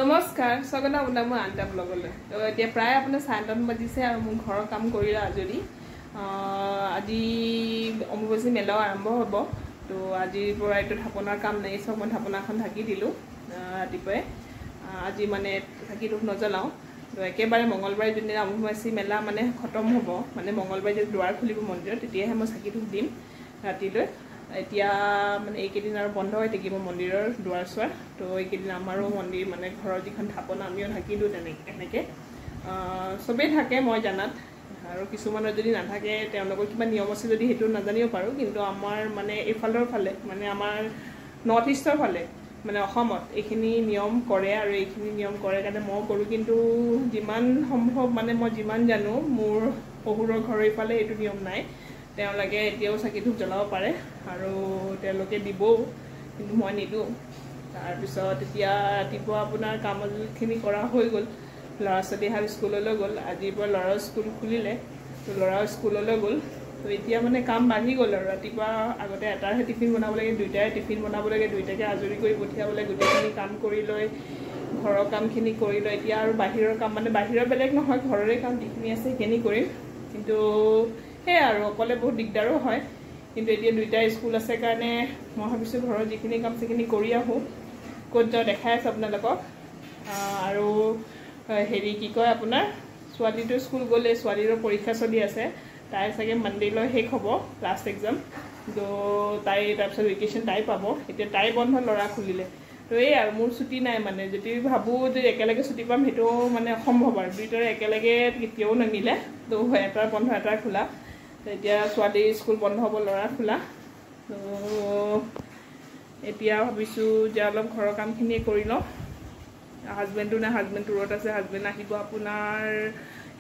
নমস্কাৰ স্বাগতম আপোনাক মই আনটা ব্লগলৈ তো এতিয়া প্ৰায় আপোনাৰ 9:30 বাজিছে আৰু মোৰ ঘৰৰ কাম কৰিলা আজৰি আজি অম্বুবাচী মেলাও আৰম্ভ হ'ব তো আজিৰ পৰা এইটো থাপনাৰ কাম নাই সব মই থাপনাখন ঢাকি দিলোঁ ৰাতিপুৱাই আজি মানে ঢাকিটো নজ্বলাওঁ তো একেবাৰে মঙ্গলবাৰে যোনদিনা অম্বুবাচী মেলা মানে খতম হ'ব মানে মঙ্গলবাৰে যে দুৱাৰ খুলিব মন্দিৰত তেতিয়াহে মই চাকিটো দিম ৰাতিলৈ এতিয়া মানে এইকেইদিন আৰু বন্ধ হৈ থাকিব মন্দিৰৰ দুৱাৰ চোৱাৰ তো এইকেইদিন আমাৰো মন্দিৰ মানে ঘৰৰ যিখন থাপনা আমিও ঢাকিলোঁ এনেকৈ চবেই থাকে মই জানাত আৰু কিছুমানৰ যদি নাথাকে তেওঁলোকৰ কিবা নিয়ম আছে যদি সেইটো নাজানিব পাৰোঁ কিন্তু আমাৰ মানে এইফালৰ ফালে মানে আমাৰ নৰ্থ ইষ্টৰ ফালে মানে অসমত এইখিনি নিয়ম কৰে আৰু এইখিনি নিয়ম কৰে কাৰণে মই কৰোঁ কিন্তু যিমান সম্ভৱ মানে মই যিমান জানো মোৰ শহুৰৰ ঘৰৰ ইফালে এইটো নিয়ম নাই তেওঁলোকে এতিয়াও চাকি ধূপ জ্বলাব পাৰে আৰু তেওঁলোকে দিবও কিন্তু মই নিদিওঁ তাৰপিছত এতিয়া ৰাতিপুৱা আপোনাৰ কামখিনি কৰা হৈ গ'ল ল'ৰা ছোৱালী হাল স্কুললৈ গ'ল আজিৰ পৰা ল'ৰাৰ স্কুল খুলিলে তো ল'ৰাও স্কুললৈ গ'ল তো এতিয়া মানে কাম বাঢ়ি গ'ল আৰু ৰাতিপুৱা আগতে এটাৰহে টিফিন বনাব লাগে দুইটাৰে টিফিন বনাব লাগে দুইটাকে আজৰি কৰি পঠিয়াব লাগে গোটেইখিনি কাম কৰি লৈ ঘৰৰ কামখিনি কৰি লৈ এতিয়া আৰু বাহিৰৰ কাম মানে বাহিৰৰ বেলেগ নহয় ঘৰৰে কাম যিখিনি আছে সেইখিনি কৰিম কিন্তু সেই আৰু অকলে বহুত দিগদাৰো হয় কিন্তু এতিয়া দুইটা স্কুল আছে কাৰণে মই ভাবিছোঁ ঘৰৰ যিখিনি কাম সেইখিনি কৰি আহোঁ ক'ত যাওঁ দেখাই আছোঁ আপোনালোকক আৰু হেৰি কি কয় আপোনাৰ ছোৱালীটো স্কুল গ'লে ছোৱালীৰো পৰীক্ষা চলি আছে তাই চাগে মানডেলৈ শেষ হ'ব লাষ্ট এক্সাম তো তাই তাৰপিছত ভেকেশ্যন তাই পাব এতিয়া তাই বন্ধ ল'ৰা খুলিলে তো এই আৰু মোৰ ছুটি নাই মানে যদি ভাবোঁ যে একেলগে ছুটি পাম সেইটো মানে অসম্ভৱ আৰু দুইটাৰে একেলগে কেতিয়াও নিমিলে তো এটাৰ বন্ধ এটাৰ খোলা এতিয়া ছোৱালীৰ স্কুল বন্ধ হ'ব ল'ৰা খোলা তো এতিয়া ভাবিছোঁ যে অলপ ঘৰৰ কামখিনিয়ে কৰি লওঁ হাজবেণ্ডটো নাই হাজবেণ্ড টুৰত আছে হাজবেণ্ড আহিব আপোনাৰ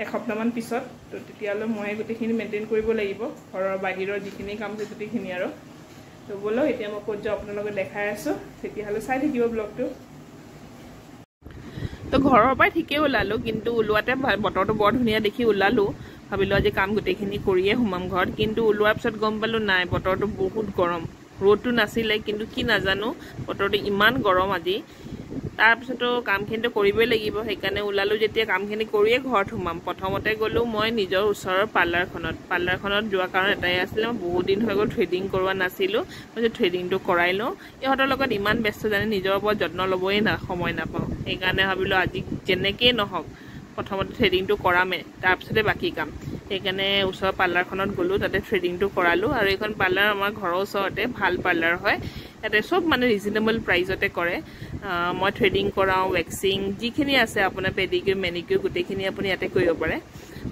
এসপ্তাহমান পিছত তো তেতিয়ালৈ মই গোটেইখিনি মেইনটেইন কৰিব লাগিব ঘৰৰ বাহিৰৰ যিখিনি কাম আছে গোটেইখিনি আৰু তো ব'লক এতিয়া মই ক'ত যাওঁ আপোনালোকে দেখাই আছোঁ তেতিয়াহ'লে চাই থাকিব ব্লগটো তো ঘৰৰ পৰাই ঠিকেই ওলালোঁ কিন্তু ওলোৱাতে বতৰটো বৰ ধুনীয়া দেখি ওলালোঁ ভাবিলোঁ আজি কাম গোটেইখিনি কৰিয়ে সোমাম ঘৰত কিন্তু ওলোৱাৰ পিছত গম পালোঁ নাই বতৰটো বহুত গৰম ৰ'দটো নাছিলে কিন্তু কি নাজানো বতৰটো ইমান গৰম আজি তাৰপিছতো কামখিনিতো কৰিবই লাগিব সেইকাৰণে ওলালোঁ যেতিয়া কামখিনি কৰিয়ে ঘৰত সোমাম প্ৰথমতে গ'লোঁ মই নিজৰ ওচৰৰ পাৰ্লাৰখনত যোৱাৰ কাৰণ এটাই আছিলে মই বহুত দিন হৈ গ'ল থ্ৰেডিং কৰোৱা নাছিলোঁ মই যে থ্ৰেডিংটো কৰাই লওঁ ইহঁতৰ লগত ইমান ব্যস্ত জানে নিজৰ ওপৰত যত্ন ল'বই সময় নাপাওঁ সেইকাৰণে ভাবিলোঁ আজি যেনেকেই নহওক প্ৰথমতে থ্ৰেডিংটো কৰামে তাৰপিছতে বাকী কাম সেইকাৰণে ওচৰৰ পাৰ্লাৰখনত গ'লোঁ তাতে থ্ৰেডিংটো কৰালোঁ আৰু এইখন পাৰ্লাৰ আমাৰ ঘৰৰ ওচৰতে ভাল পাৰ্লাৰ হয় ইয়াতে চব মানে ৰিজনেবল প্ৰাইজতে কৰে মই থ্ৰেডিং কৰাওঁ ৱেক্সিং যিখিনি আছে আপোনাৰ পেডিকিউৰ মেনিকিউৰ গোটেইখিনি আপুনি ইয়াতে কৰিব পাৰে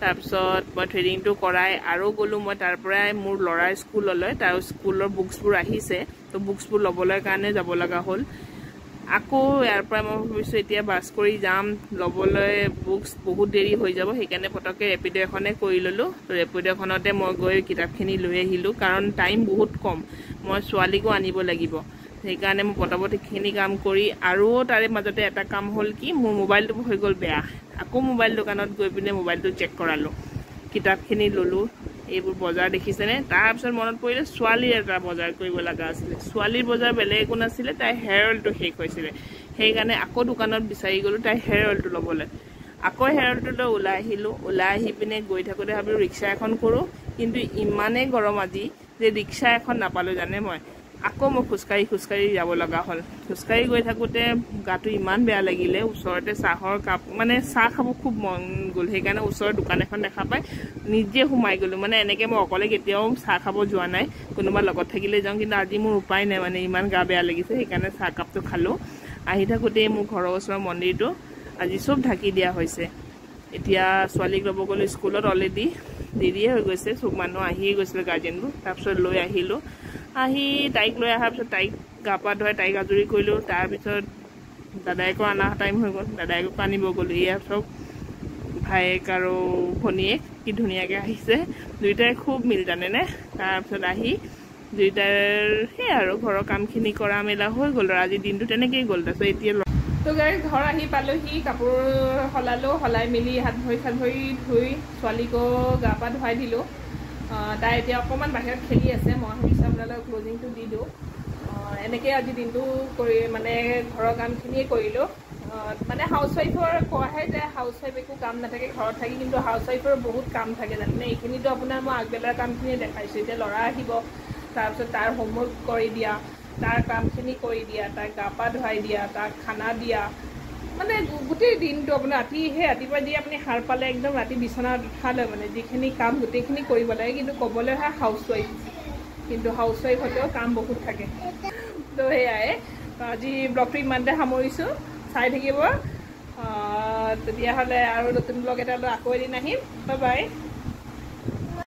তাৰপিছত মই থ্ৰেডিংটো কৰাই আৰু গ'লোঁ মই তাৰ পৰাই মোৰ ল'ৰাৰ স্কুললৈ তাৰ স্কুলৰ বুকছবোৰ আহিছে তো বুকছবোৰ ল'বলৈ কাৰণে যাব লগা হ'ল আকৌ ইয়াৰ পৰা মই ভাবিছোঁ এতিয়া বাছ কৰি যাম ল'বলৈ বুকছ বহুত দেৰি হৈ যাব সেইকাৰণে পটককৈ ৰেপিড' এখনে কৰি ল'লোঁ তো ৰেপিড' এখনতে মই গৈ কিতাপখিনি লৈ আহিলোঁ কাৰণ টাইম বহুত কম মই ছোৱালীকো আনিব লাগিব সেইকাৰণে মই পটাপট সেইখিনি কাম কৰি আৰু তাৰে মাজতে এটা কাম হ'ল কি মোৰ মোবাইলটো হৈ গ'ল বেয়া আকৌ মোবাইল দোকানত গৈ পিনে মোবাইলটো চেক কৰালোঁ কিতাপখিনি ল'লোঁ এইবোৰ বজাৰ দেখিছেনে তাৰপিছত মনত পৰিলে ছোৱালীৰ এটা বজাৰ কৰিব লগা আছিলে ছোৱালীৰ বজাৰ বেলেগ একো নাছিলে তাইৰ হেয়াৰ অইলটো শেষ হৈছিলে সেইকাৰণে আকৌ দোকানত বিচাৰি গ'লোঁ তাইৰ হেয়াৰ অইলটো ল'বলৈ আকৌ হেয়াৰ অইলটো লৈ ওলাই আহিলোঁ ওলাই আহি পিনে গৈ থাকোঁতে ভাবিলোঁ ৰিক্সা এখন কৰোঁ কিন্তু ইমানেই গৰম আজি যে ৰিক্সা এখন নাপালোঁ জানে মই আকৌ মই খোজকাঢ়ি যাব লগা হ'ল খোজকাঢ়ি গৈ থাকোঁতে গাটো ইমান বেয়া লাগিলে ওচৰতে চাহৰ কাপ মানে চাহ খাব খুব মন গ'ল সেইকাৰণে ওচৰৰ দোকান এখন দেখা পাই নিজে সোমাই গ'লোঁ মানে এনেকৈ মই অকলে কেতিয়াও চাহ খাব যোৱা নাই কোনোবা লগত থাকিলে যাওঁ কিন্তু আজি মোৰ উপায় নাই মানে ইমান গা বেয়া লাগিছে সেইকাৰণে চাহ কাপটো খালোঁ আহি থাকোঁতেই মোৰ ঘৰৰ ওচৰৰ মন্দিৰটো আজি চব ঢাকি দিয়া হৈছে এতিয়া ছোৱালীক ল'ব গ'লোঁ স্কুলত অলৰেডি দেৰিয়ে হৈ গৈছে চব মানুহ আহিয়ে গৈছিলে গাৰ্জেনবোৰ তাৰপিছত লৈ আহিলোঁ আহি তাইক লৈ অহাৰ পিছত তাইক গা পা ধুৱাই তাইক আজৰি কৰিলোঁ তাৰপিছত দাদাইকো অনা টাইম হৈ গ'ল দাদাইকো আনিব গ'লোঁ এয়া চব ভায়েক আৰু ভনীয়েক কি ধুনীয়াকৈ আহিছে দুয়োটাই খুব মিল জানেনে তাৰপিছত আহি দুয়োটাৰ সেই আৰু ঘৰৰ কামখিনি কৰা মেলা হৈ গ'ল আৰু আজিৰ দিনটো তেনেকৈয়ে গ'ল তাৰপিছত এতিয়া তো গাড়ী ঘৰ আহি পালোঁহি কাপোৰ সলালোঁ সলাই মেলি হাত ভৰি ধুই ছোৱালীকো গা পা ধুৱাই দিলোঁ তাই এতিয়া অকণমান বাহিৰত খেলি আছে মই ভাবিছোঁ আপোনালোকক ক্লজিংটো দি দিওঁ এনেকৈ আজি দিনটো কৰি মানে ঘৰৰ কামখিনিয়ে কৰিলোঁ মানে হাউচৱাইফৰ কোৱাহে যে হাউচৱাইফ একো কাম নাথাকে ঘৰত থাকি, কিন্তু হাউচৱাইফৰ বহুত কাম থাকে জানেনে। এইখিনিতো আপোনাৰ মই আগবেলাৰ কামখিনি দেখাইছোঁ। এতিয়া ল'ৰা আহিব, তাৰপিছত তাৰ হোমৱৰ্ক কৰি দিয়া, তাৰ কামখিনি কৰি দিয়া, তাক গা পা ধুৱাই দিয়া, তাক খানা দিয়া, মানে গোটেই দিনটো আপোনাৰ ৰাতিপুৱা যি আপুনি সাৰ পালে একদম ৰাতি বিচনাত উঠালে মানে যিখিনি কাম গোটেইখিনি কৰিব লাগে। কিন্তু ক'বলৈ হয় হাউচৱাইফ, কিন্তু হাউচৱাইফ হ'লেও কাম বহুত থাকে। তো সেয়াই আজি ব্লগটো ইমানতে সামৰিছোঁ। চাই থাকিব তেতিয়াহ'লে, আৰু নতুন ব্লগ এটা লৈ আকৌ এদিন আহিম। Bye bye.